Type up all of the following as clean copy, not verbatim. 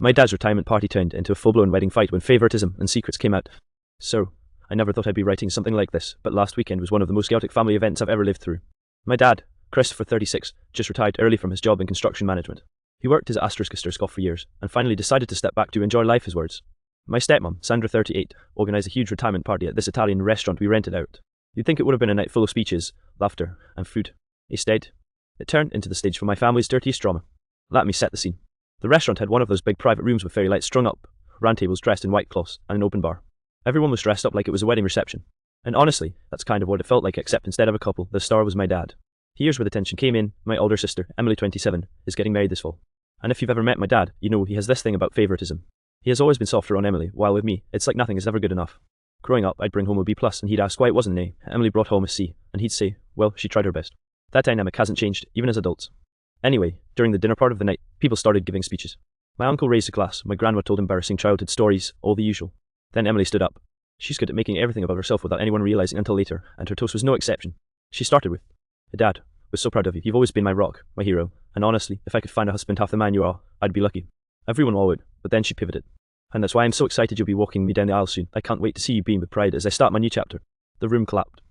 My dad's retirement party turned into a full-blown wedding fight when favoritism and secrets came out. So, I never thought I'd be writing something like this, but last weekend was one of the most chaotic family events I've ever lived through. My dad, Christopher 36, just retired early from his job in construction management. He worked as an astrogator golf for years, and finally decided to step back to enjoy life, his words. My stepmom, Sandra 38, organised a huge retirement party at this Italian restaurant we rented out. You'd think it would have been a night full of speeches, laughter, and food. Instead, it turned into the stage for my family's dirtiest drama. Let me set the scene. The restaurant had one of those big private rooms with fairy lights strung up, round tables dressed in white cloths, and an open bar. Everyone was dressed up like it was a wedding reception. And honestly, that's kind of what it felt like, except instead of a couple, the star was my dad. Here's where the tension came in. My older sister, Emily 27, is getting married this fall. And if you've ever met my dad, you know he has this thing about favoritism. He has always been softer on Emily, while with me, it's like nothing is ever good enough. Growing up, I'd bring home a B+, and he'd ask why it wasn't an A. Emily brought home a C, and he'd say, well, she tried her best. That dynamic hasn't changed, even as adults. Anyway, during the dinner part of the night, people started giving speeches. My uncle raised a glass, my grandma told embarrassing childhood stories, all the usual. Then Emily stood up. She's good at making everything about herself without anyone realising until later, and her toast was no exception. She started with, Dad, we're so proud of you. You've always been my rock, my hero, and honestly, if I could find a husband half the man you are, I'd be lucky. Everyone all would, but then she pivoted. And that's why I'm so excited you'll be walking me down the aisle soon. I can't wait to see you beam with pride as I start my new chapter. The room clapped.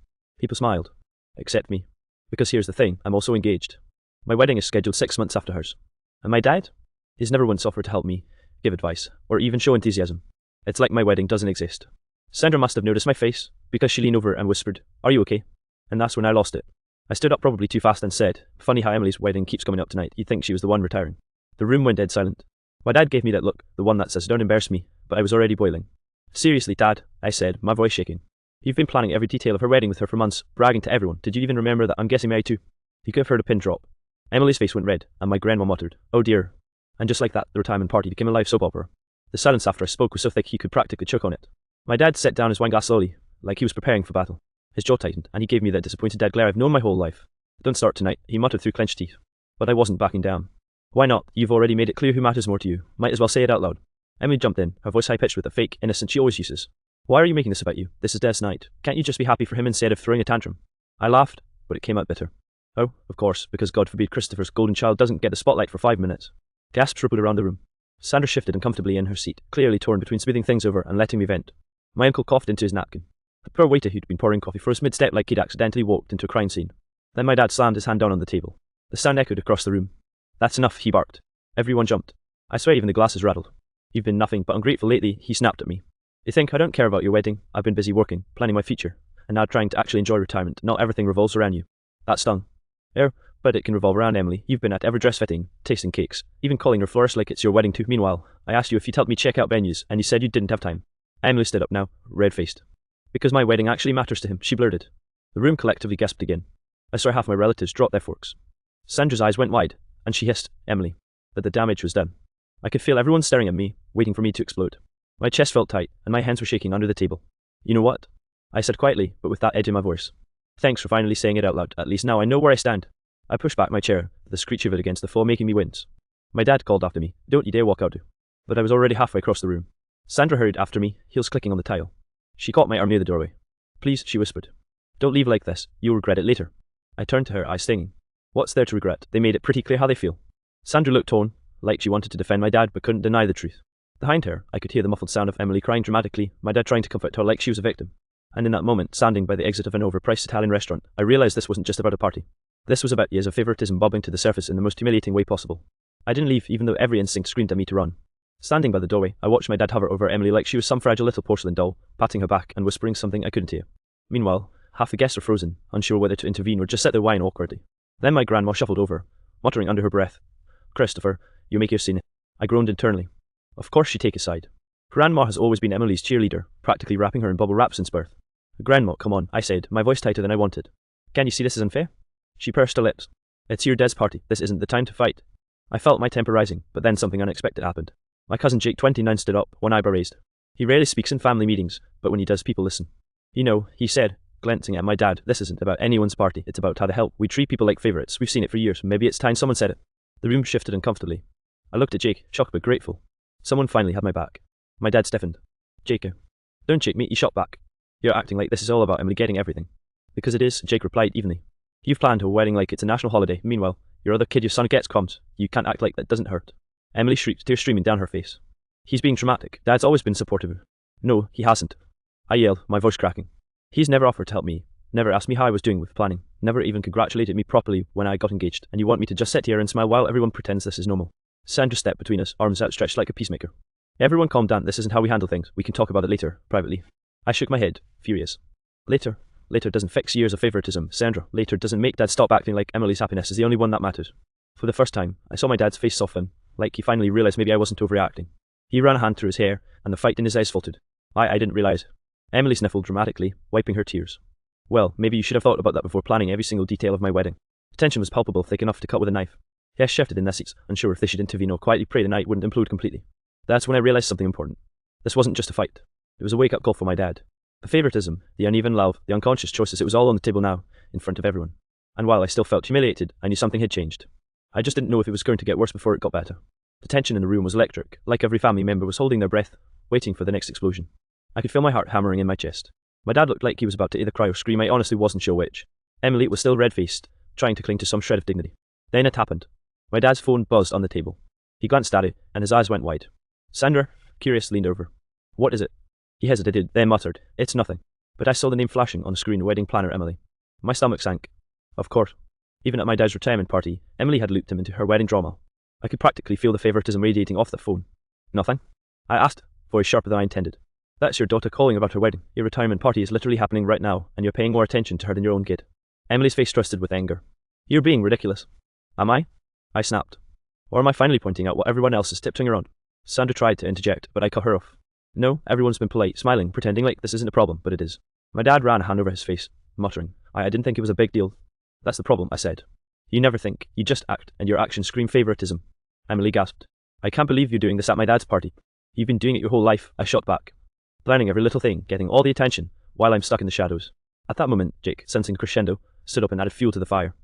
People smiled. Except me. Because here's the thing, I'm also engaged. My wedding is scheduled 6 months after hers. And my dad? He's never once offered to help me, give advice, or even show enthusiasm. It's like my wedding doesn't exist. Sandra must have noticed my face, because she leaned over and whispered, are you okay? And that's when I lost it. I stood up probably too fast and said, funny how Emily's wedding keeps coming up tonight. You'd think she was the one retiring. The room went dead silent. My dad gave me that look, the one that says don't embarrass me, but I was already boiling. Seriously, Dad, I said, my voice shaking. You've been planning every detail of her wedding with her for months, bragging to everyone. Did you even remember that I'm getting married too? He could have heard a pin drop. Emily's face went red, and my grandma muttered, oh dear. And just like that, the retirement party became a live soap opera. The silence after I spoke was so thick he could practically choke on it. My dad set down his wine glass slowly, like he was preparing for battle. His jaw tightened, and he gave me that disappointed dead glare I've known my whole life. Don't start tonight, he muttered through clenched teeth. But I wasn't backing down. Why not? You've already made it clear who matters more to you. Might as well say it out loud. Emily jumped in, her voice high-pitched with the fake innocence she always uses. Why are you making this about you? This is Dad's night. Can't you just be happy for him instead of throwing a tantrum? I laughed, but it came out bitter. Oh, of course, because God forbid Christopher's golden child doesn't get the spotlight for 5 minutes. Gasps rippled around the room. Sandra shifted uncomfortably in her seat, clearly torn between smoothing things over and letting me vent. My uncle coughed into his napkin. The poor waiter who'd been pouring coffee froze mid-step like he'd accidentally walked into a crime scene. Then my dad slammed his hand down on the table. The sound echoed across the room. That's enough, he barked. Everyone jumped. I swear even the glasses rattled. You've been nothing but ungrateful lately, he snapped at me. You think I don't care about your wedding? I've been busy working, planning my future, and now trying to actually enjoy retirement. Not everything revolves around you. That stung. But it can revolve around Emily. You've been at every dress fitting, tasting cakes, even calling her florist like it's your wedding too. Meanwhile, I asked you if you'd help me check out venues, and you said you didn't have time. Emily stood up now, red-faced. Because my wedding actually matters to him, she blurted. The room collectively gasped again. I saw half my relatives drop their forks. Sandra's eyes went wide, and she hissed, Emily. But the damage was done. I could feel everyone staring at me, waiting for me to explode. My chest felt tight, and my hands were shaking under the table. You know what? I said quietly, but with that edge in my voice. Thanks for finally saying it out loud. At least now I know where I stand. I pushed back my chair, the screech of it against the floor making me wince. My dad called after me, don't you dare walk out. But I was already halfway across the room. Sandra hurried after me, heels clicking on the tile. She caught my arm near the doorway. Please, she whispered. Don't leave like this. You'll regret it later. I turned to her, eyes stinging. What's there to regret? They made it pretty clear how they feel. Sandra looked torn, like she wanted to defend my dad but couldn't deny the truth. Behind her, I could hear the muffled sound of Emily crying dramatically, my dad trying to comfort her like she was a victim. And in that moment, standing by the exit of an overpriced Italian restaurant, I realised this wasn't just about a party. This was about years of favoritism bobbing to the surface in the most humiliating way possible. I didn't leave even though every instinct screamed at me to run. Standing by the doorway, I watched my dad hover over Emily like she was some fragile little porcelain doll, patting her back and whispering something I couldn't hear. Meanwhile, half the guests were frozen, unsure whether to intervene or just sit there whine awkwardly. Then my grandma shuffled over, muttering under her breath, Christopher, you make your scene. I groaned internally. Of course she'd take a side. Grandma has always been Emily's cheerleader, practically wrapping her in bubble wrap since birth. Grandma, come on, I said, my voice tighter than I wanted. Can you see this is unfair? She pursed her lips. It's your dad's party, this isn't the time to fight. I felt my temper rising, but then something unexpected happened. My cousin Jake, 29, stood up, one eyebrow raised. He rarely speaks in family meetings, but when he does, people listen. You know, he said, glancing at my dad, this isn't about anyone's party, it's about how the hell we treat people like favourites. We've seen it for years, maybe it's time someone said it. The room shifted uncomfortably. I looked at Jake, shocked but grateful. Someone finally had my back. My dad stiffened. Jake, don't shake me, he shot back. You're acting like this is all about Emily getting everything. Because it is, Jake replied evenly. You've planned her wedding like it's a national holiday, meanwhile, your other kid, your son, gets crumbs. You can't act like that doesn't hurt. Emily shrieked, tears streaming down her face. He's being dramatic. Dad's always been supportive. No, he hasn't. I yelled, my voice cracking. He's never offered to help me, never asked me how I was doing with planning, never even congratulated me properly when I got engaged, and you want me to just sit here and smile while everyone pretends this is normal. Sandra stepped between us, arms outstretched like a peacemaker. Everyone calm down, this isn't how we handle things, we can talk about it later, privately. I shook my head, furious. Later doesn't fix years of favoritism, Sandra. Later doesn't make Dad stop acting like Emily's happiness is the only one that matters. For the first time, I saw my dad's face soften, like he finally realized maybe I wasn't overreacting. He ran a hand through his hair, and the fight in his eyes faltered. I didn't realize. Emily sniffled dramatically, wiping her tears. Well, maybe you should have thought about that before planning every single detail of my wedding. The tension was palpable, thick enough to cut with a knife. Hess shifted in their seats, unsure if they should intervene or quietly pray the night wouldn't implode completely. That's when I realized something important. This wasn't just a fight. It was a wake-up call for my dad. The favoritism, the uneven love, the unconscious choices, it was all on the table now, in front of everyone. And while I still felt humiliated, I knew something had changed. I just didn't know if it was going to get worse before it got better. The tension in the room was electric, like every family member was holding their breath, waiting for the next explosion. I could feel my heart hammering in my chest. My dad looked like he was about to either cry or scream. I honestly wasn't sure which. Emily was still red-faced, trying to cling to some shred of dignity. Then it happened. My dad's phone buzzed on the table. He glanced at it, and his eyes went wide. Sandra, curious, leaned over. What is it? He hesitated, then muttered, it's nothing. But I saw the name flashing on the screen, wedding planner Emily. My stomach sank. Of course. Even at my dad's retirement party, Emily had looped him into her wedding drama. I could practically feel the favoritism radiating off the phone. Nothing? I asked, voice sharper than I intended. That's your daughter calling about her wedding. Your retirement party is literally happening right now, and you're paying more attention to her than your own kid. Emily's face twisted with anger. You're being ridiculous. Am I? I snapped. Or am I finally pointing out what everyone else is tiptoeing around? Sandra tried to interject, but I cut her off. No, everyone's been polite, smiling, pretending like this isn't a problem, but it is. My dad ran a hand over his face, muttering, I didn't think it was a big deal. That's the problem, I said. You never think, you just act, and your actions scream favoritism. Emily gasped. I can't believe you're doing this at my dad's party. You've been doing it your whole life, I shot back. Planning every little thing, getting all the attention, while I'm stuck in the shadows. At that moment, Jake, sensing crescendo, stood up and added fuel to the fire.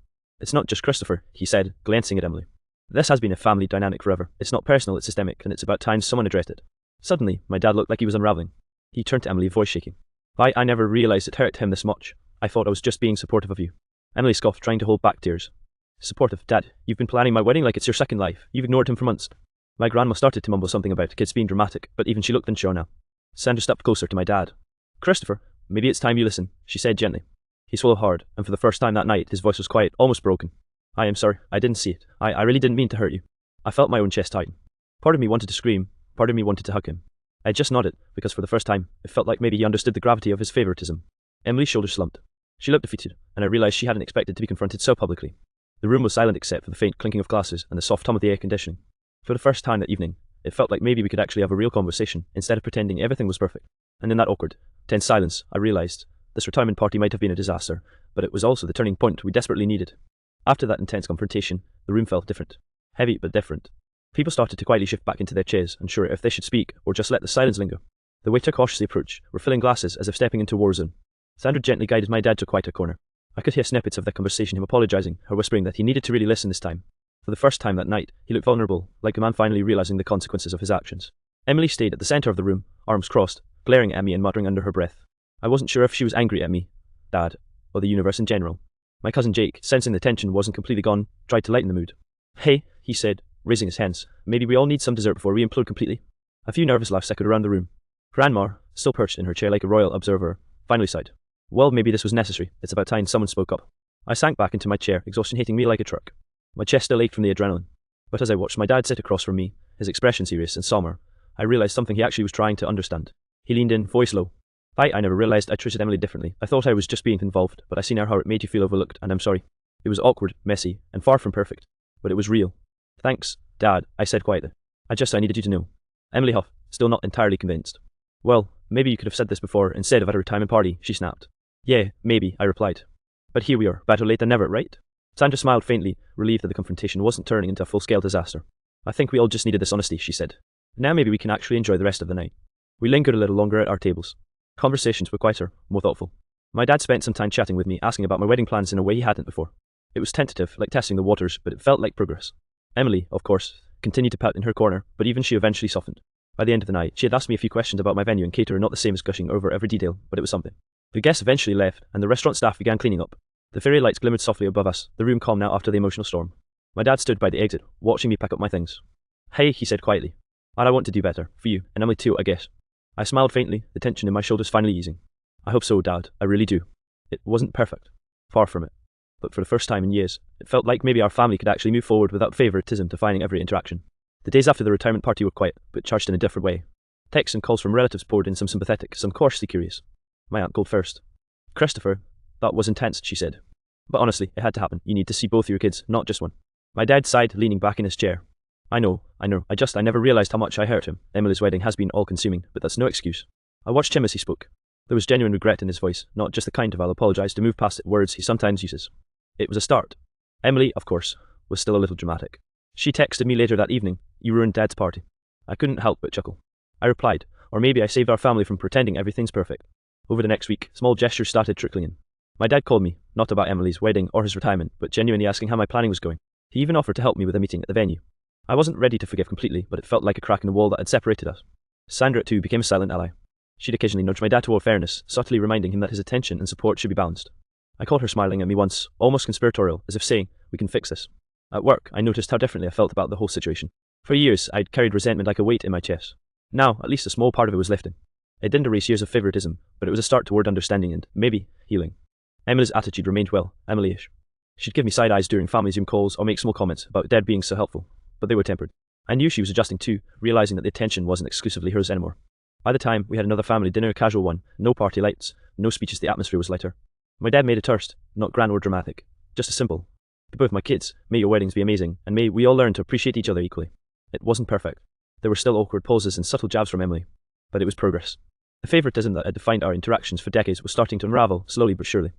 It's not just Christopher, he said, glancing at Emily. This has been a family dynamic forever. It's not personal, it's systemic, and it's about time someone addressed it. Suddenly, my dad looked like he was unraveling. He turned to Emily, voice shaking. I never realized it hurt him this much. I thought I was just being supportive of you. Emily scoffed, trying to hold back tears. Supportive, Dad, you've been planning my wedding like it's your second life. You've ignored him for months. My grandma started to mumble something about kids being dramatic, but even she looked unsure now. Sandra stepped closer to my dad. Christopher, maybe it's time you listen, she said gently. He swallowed hard, and for the first time that night, his voice was quiet, almost broken. I am sorry, I didn't see it. I really didn't mean to hurt you. I felt my own chest tighten. Part of me wanted to scream, part of me wanted to hug him. I just nodded, because for the first time, it felt like maybe he understood the gravity of his favoritism. Emily's shoulders slumped. She looked defeated, and I realized she hadn't expected to be confronted so publicly. The room was silent except for the faint clinking of glasses and the soft hum of the air conditioning. For the first time that evening, it felt like maybe we could actually have a real conversation, instead of pretending everything was perfect. And in that awkward, tense silence, I realized this retirement party might have been a disaster, but it was also the turning point we desperately needed. After that intense confrontation, the room felt different. Heavy, but different. People started to quietly shift back into their chairs, unsure if they should speak or just let the silence linger. The waiter cautiously approached, refilling glasses as if stepping into war zone. Sandra gently guided my dad to a quieter corner. I could hear snippets of their conversation, him apologizing, her whispering that he needed to really listen this time. For the first time that night, he looked vulnerable, like a man finally realizing the consequences of his actions. Emily stayed at the center of the room, arms crossed, glaring at me and muttering under her breath. I wasn't sure if she was angry at me, Dad, or the universe in general. My cousin Jake, sensing the tension wasn't completely gone, tried to lighten the mood. Hey, he said, raising his hands, maybe we all need some dessert before we implode completely. A few nervous laughs echoed around the room. Grandma, still perched in her chair like a royal observer, finally sighed. Well, maybe this was necessary. It's about time someone spoke up. I sank back into my chair, exhaustion hitting me like a truck. My chest still ached from the adrenaline. But as I watched my dad sit across from me, his expression serious and somber, I realized something he actually was trying to understand. He leaned in, voice low. I never realized I treated Emily differently. I thought I was just being involved, but I see now how it made you feel overlooked, and I'm sorry. It was awkward, messy, and far from perfect. But it was real. Thanks, Dad, I said quietly. I needed you to know. Emily huffed, still not entirely convinced. Well, maybe you could have said this before instead of at a retirement party, she snapped. Yeah, maybe, I replied. But here we are, better late than never, right? Sandra smiled faintly, relieved that the confrontation wasn't turning into a full-scale disaster. I think we all just needed this honesty, she said. Now maybe we can actually enjoy the rest of the night. We lingered a little longer at our tables. Conversations were quieter, more thoughtful. My dad spent some time chatting with me, asking about my wedding plans in a way he hadn't before. It was tentative, like testing the waters, but it felt like progress. Emily, of course, continued to pout in her corner, but even she eventually softened. By the end of the night, she had asked me a few questions about my venue and caterer, not the same as gushing over every detail, but it was something. The guests eventually left, and the restaurant staff began cleaning up. The fairy lights glimmered softly above us, the room calm now after the emotional storm. My dad stood by the exit, watching me pack up my things. Hey, he said quietly. And I want to do better, for you, and Emily too, I guess. I smiled faintly, the tension in my shoulders finally easing. I hope so, Dad, I really do. It wasn't perfect. Far from it. But for the first time in years, it felt like maybe our family could actually move forward without favoritism defining every interaction. The days after the retirement party were quiet, but charged in a different way. Texts and calls from relatives poured in, some sympathetic, some cautiously curious. My aunt called first. Christopher, that was intense, she said. But honestly, it had to happen. You need to see both of your kids, not just one. My dad sighed, leaning back in his chair. I know. I never realized how much I hurt him. Emily's wedding has been all-consuming, but that's no excuse. I watched him as he spoke. There was genuine regret in his voice, not just the kind of I'll apologize to move past it words he sometimes uses. It was a start. Emily, of course, was still a little dramatic. She texted me later that evening, "You ruined Dad's party." I couldn't help but chuckle. I replied, "Or maybe I saved our family from pretending everything's perfect." Over the next week, small gestures started trickling in. My dad called me, not about Emily's wedding or his retirement, but genuinely asking how my planning was going. He even offered to help me with a meeting at the venue. I wasn't ready to forgive completely, but it felt like a crack in the wall that had separated us. Sandra, too, became a silent ally. She'd occasionally nudge my dad toward fairness, subtly reminding him that his attention and support should be balanced. I caught her smiling at me once, almost conspiratorial, as if saying, "We can fix this." At work, I noticed how differently I felt about the whole situation. For years, I'd carried resentment like a weight in my chest. Now, at least a small part of it was lifting. It didn't erase years of favoritism, but it was a start toward understanding and, maybe, healing. Emily's attitude remained, well, Emily-ish. She'd give me side eyes during family Zoom calls or make small comments about Dad being so helpful, but they were tempered. I knew she was adjusting too, realizing that the attention wasn't exclusively hers anymore. By the time we had another family dinner, a casual one, no party lights, no speeches, the atmosphere was lighter. My dad made a toast, not grand or dramatic, just a simple, "To both my kids, may your weddings be amazing, and may we all learn to appreciate each other equally." It wasn't perfect. There were still awkward pauses and subtle jabs from Emily, but it was progress. The favoritism that had defined our interactions for decades was starting to unravel, slowly but surely.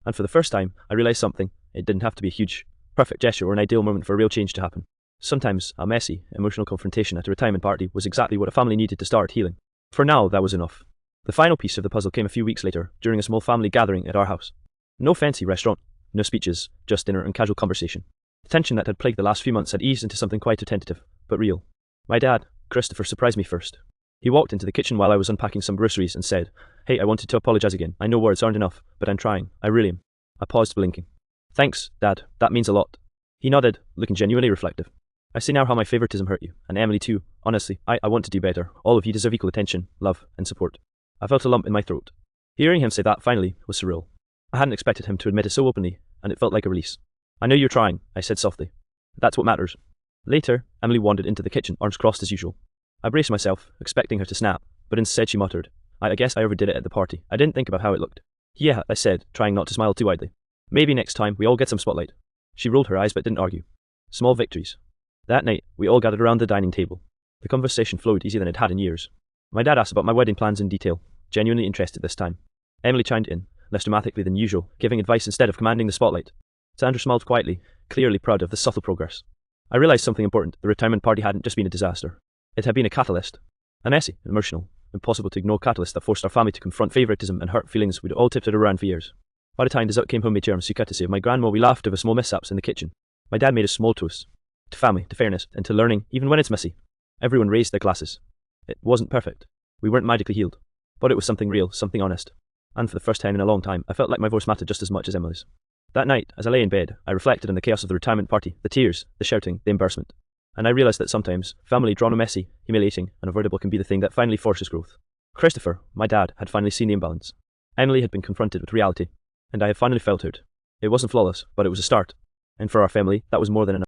And for the first time, I realized something. It didn't have to be a huge, perfect gesture or an ideal moment for a real change to happen. Sometimes, a messy, emotional confrontation at a retirement party was exactly what a family needed to start healing. For now, that was enough. The final piece of the puzzle came a few weeks later, during a small family gathering at our house. No fancy restaurant, no speeches, just dinner and casual conversation. The tension that had plagued the last few months had eased into something quite tentative, but real. My dad, Christopher, surprised me first. He walked into the kitchen while I was unpacking some groceries and said, "Hey, I wanted to apologize again. I know words aren't enough, but I'm trying. I really am." I paused, blinking. "Thanks, Dad. That means a lot." He nodded, looking genuinely reflective. "I see now how my favoritism hurt you, and Emily too. Honestly, I want to do better. All of you deserve equal attention, love, and support." I felt a lump in my throat. Hearing him say that finally was surreal. I hadn't expected him to admit it so openly, and it felt like a release. "I know you're trying," I said softly. "That's what matters." Later, Emily wandered into the kitchen, arms crossed as usual. I braced myself, expecting her to snap, but instead she muttered, I guess I overdid it at the party. I didn't think about how it looked." "Yeah," I said, trying not to smile too widely. "Maybe next time we all get some spotlight." She rolled her eyes but didn't argue. Small victories. That night, we all gathered around the dining table. The conversation flowed easier than it had in years. My dad asked about my wedding plans in detail, genuinely interested this time. Emily chimed in, less dramatically than usual, giving advice instead of commanding the spotlight. Sandra smiled quietly, clearly proud of the subtle progress. I realized something important. The retirement party hadn't just been a disaster. It had been a catalyst. A messy, emotional, impossible to ignore catalyst that forced our family to confront favoritism and hurt feelings we'd all tiptoed around for years. By the time dessert came home made tiramisu courtesy of my grandma, we laughed over small mishaps in the kitchen. My dad made a small toast. To family, to fairness, and to learning, even when it's messy. Everyone raised their glasses. It wasn't perfect. We weren't magically healed. But it was something real, something honest. And for the first time in a long time, I felt like my voice mattered just as much as Emily's. That night, as I lay in bed, I reflected on the chaos of the retirement party, the tears, the shouting, the embarrassment. And I realized that sometimes, family drama messy, humiliating, and avoidable can be the thing that finally forces growth. Christopher, my dad, had finally seen the imbalance. Emily had been confronted with reality, and I had finally felt hurt. It wasn't flawless, but it was a start. And for our family, that was more than enough.